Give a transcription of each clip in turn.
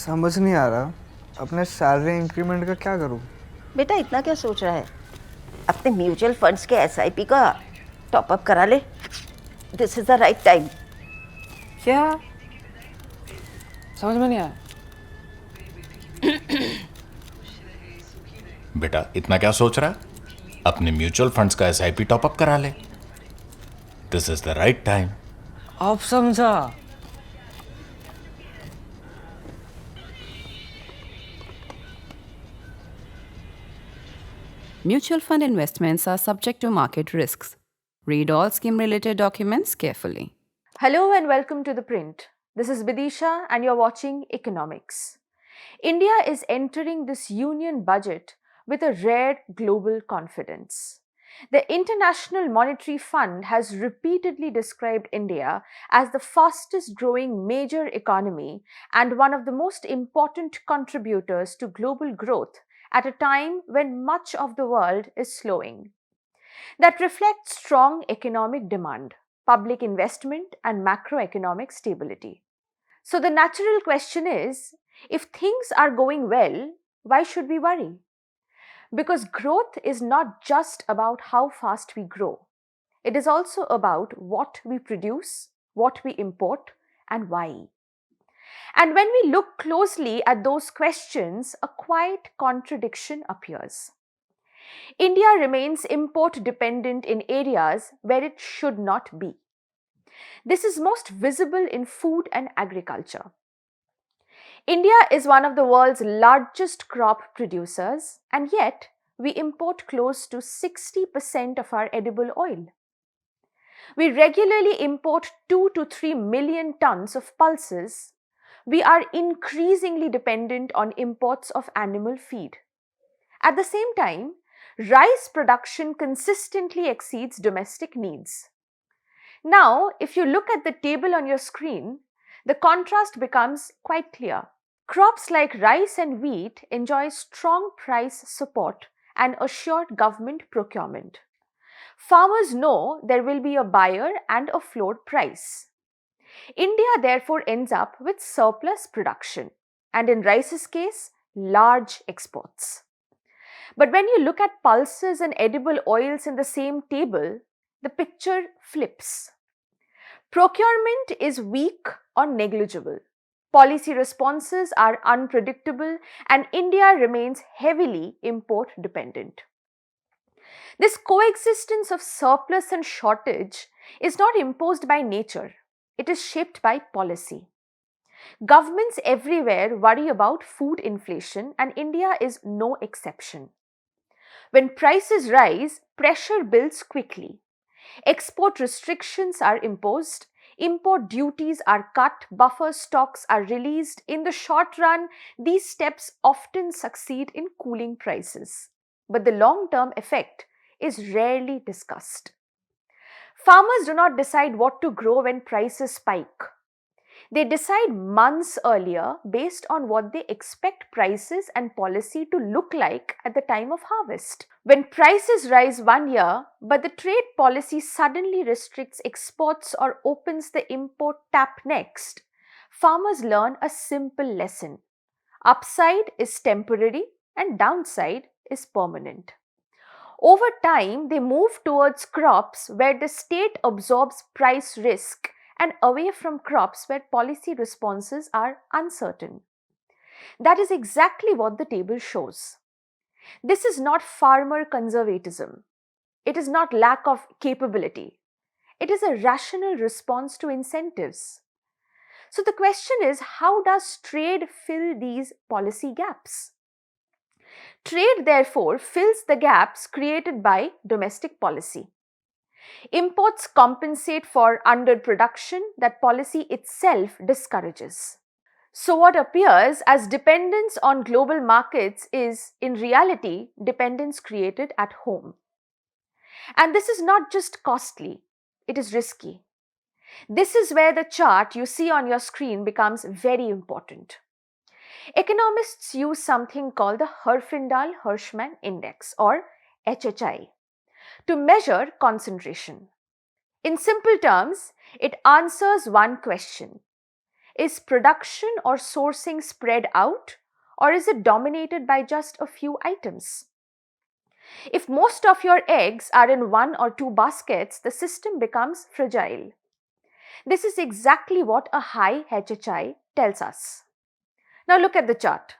समझ नहीं आ रहा अपने सैलरी इंक्रीमेंट का क्या करूं। बेटा इतना क्या सोच रहा है? अपने म्यूचुअल फंड्स के एसआईपी का टॉप अप करा ले। This is the right time. क्या? समझ में नहीं आया। बेटा इतना क्या सोच रहा है? अपने म्यूचुअल फंड्स का एसआईपी टॉपअप करा ले। This is the right time. अब समझा। Mutual fund investments are subject to market risks. Read all scheme related documents carefully. Hello and welcome to ThePrint. This is Bidisha and you're watching Economics. India is entering this union budget with a rare global confidence. The International Monetary Fund has repeatedly described India as the fastest growing major economy and one of the most important contributors to global growth at a time when much of the world is slowing. That reflects strong economic demand, public investment, and macroeconomic stability. So the natural question is, if things are going well, why should we worry? Because growth is not just about how fast we grow. It is also about what we produce, what we import, and why. And when we look closely at those questions, a quiet contradiction appears. India remains import dependent in areas where it should not be. This is most visible in food and agriculture. India is one of the world's largest crop producers, and yet we import close to 60% of our edible oil. We regularly import 2 to 3 million tons of pulses. We are increasingly dependent on imports of animal feed. At the same time, rice production consistently exceeds domestic needs. Now, if you look at the table on your screen, the contrast becomes quite clear. Crops like rice and wheat enjoy strong price support and assured government procurement. Farmers know there will be a buyer and a floor price. India therefore ends up with surplus production and, in rice's case, large exports. But when you look at pulses and edible oils in the same table, the picture flips. Procurement is weak or negligible. Policy responses are unpredictable, and India remains heavily import dependent. This coexistence of surplus and shortage is not imposed by nature, it is shaped by policy. Governments everywhere worry about food inflation, and India is no exception. When prices rise, pressure builds quickly. Export restrictions are imposed, import duties are cut, buffer stocks are released. In the short run, these steps often succeed in cooling prices. But the long-term effect is rarely discussed. Farmers do not decide what to grow when prices spike. They decide months earlier based on what they expect prices and policy to look like at the time of harvest. When prices rise one year, but the trade policy suddenly restricts exports or opens the import tap next, farmers learn a simple lesson. Upside is temporary and downside is permanent. Over time, they move towards crops where the state absorbs price risk and away from crops where policy responses are uncertain. That is exactly what the table shows. This is not farmer conservatism. It is not lack of capability. It is a rational response to incentives. So the question is, how does trade fill these policy gaps? Trade, therefore, fills the gaps created by domestic policy. Imports compensate for underproduction that policy itself discourages. So what appears as dependence on global markets is, in reality, dependence created at home. And this is not just costly, it is risky. This is where the chart you see on your screen becomes very important. Economists use something called the Herfindahl-Hirschman Index, or HHI, to measure concentration. In simple terms, it answers one question. Is production or sourcing spread out, or is it dominated by just a few items? If most of your eggs are in one or two baskets, the system becomes fragile. This is exactly what a high HHI tells us. Now look at the chart.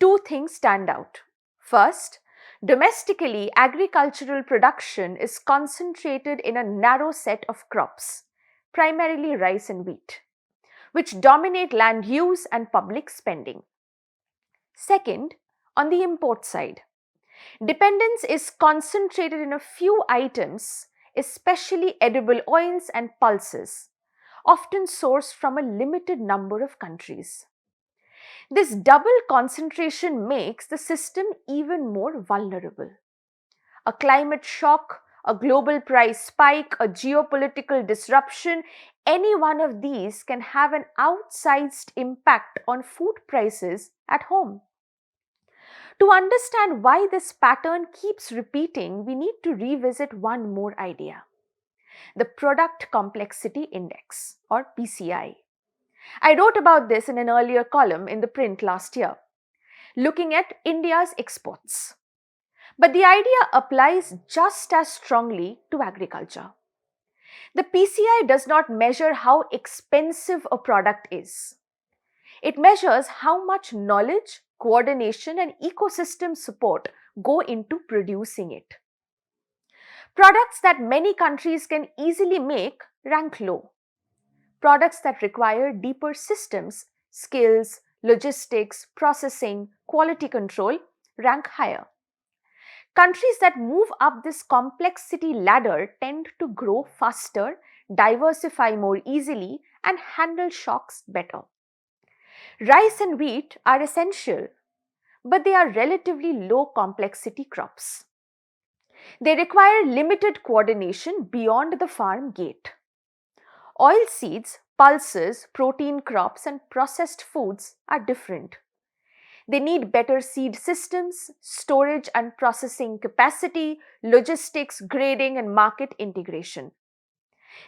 Two things stand out. First, domestically, agricultural production is concentrated in a narrow set of crops, primarily rice and wheat, which dominate land use and public spending. Second, on the import side, dependence is concentrated in a few items, especially edible oils and pulses, often sourced from a limited number of countries. This double concentration makes the system even more vulnerable. A climate shock, a global price spike, a geopolitical disruption, any one of these can have an outsized impact on food prices at home. To understand why this pattern keeps repeating, we need to revisit one more idea: the Product Complexity Index, or PCI. I wrote about this in an earlier column in ThePrint last year, looking at India's exports. But the idea applies just as strongly to agriculture. The PCI does not measure how expensive a product is. It measures how much knowledge, coordination, and ecosystem support go into producing it. Products that many countries can easily make rank low. Products that require deeper systems, skills, logistics, processing, quality control rank higher. Countries that move up this complexity ladder tend to grow faster, diversify more easily, and handle shocks better. Rice and wheat are essential, but they are relatively low complexity crops. They require limited coordination beyond the farm gate. Oilseeds, pulses, protein crops, and processed foods are different. They need better seed systems, storage and processing capacity, logistics, grading, and market integration.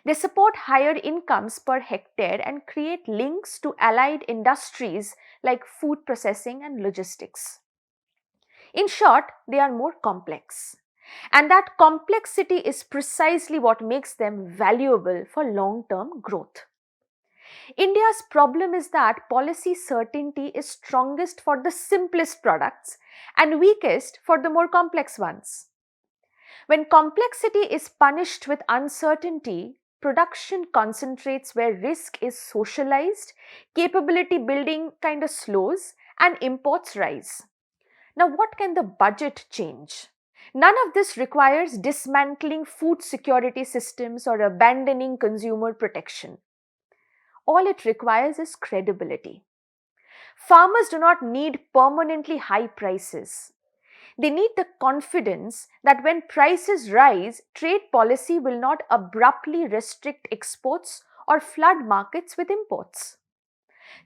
They support higher incomes per hectare and create links to allied industries like food processing and logistics. In short, they are more complex. And that complexity is precisely what makes them valuable for long-term growth. India's problem is that policy certainty is strongest for the simplest products and weakest for the more complex ones. When complexity is punished with uncertainty, production concentrates where risk is socialized, capability building kind of slows, and imports rise. Now, what can the budget change? None of this requires dismantling food security systems or abandoning consumer protection. All it requires is credibility. Farmers do not need permanently high prices. They need the confidence that when prices rise, trade policy will not abruptly restrict exports or flood markets with imports.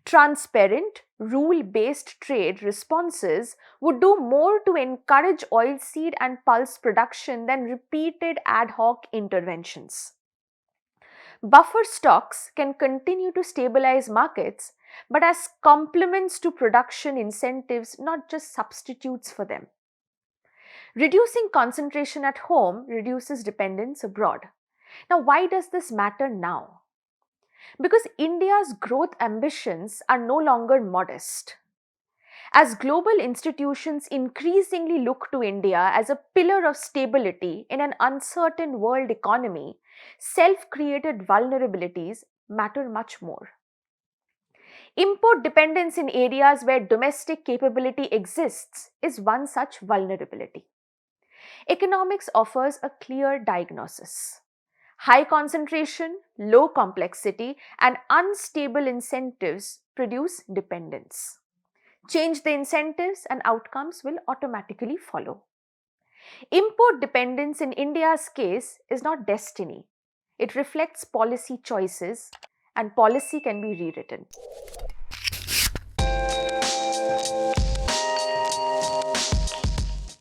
Transparent, rule-based trade responses would do more to encourage oilseed and pulse production than repeated ad hoc interventions. Buffer stocks can continue to stabilize markets, but as complements to production incentives, not just substitutes for them. Reducing concentration at home reduces dependence abroad. Now, why does this matter now? Because India's growth ambitions are no longer modest. As global institutions increasingly look to India as a pillar of stability in an uncertain world economy, self-created vulnerabilities matter much more. Import dependence in areas where domestic capability exists is one such vulnerability. Economics offers a clear diagnosis. High concentration, low complexity, and unstable incentives produce dependence. Change the incentives and outcomes will automatically follow. Import dependence in India's case is not destiny. It reflects policy choices, and policy can be rewritten.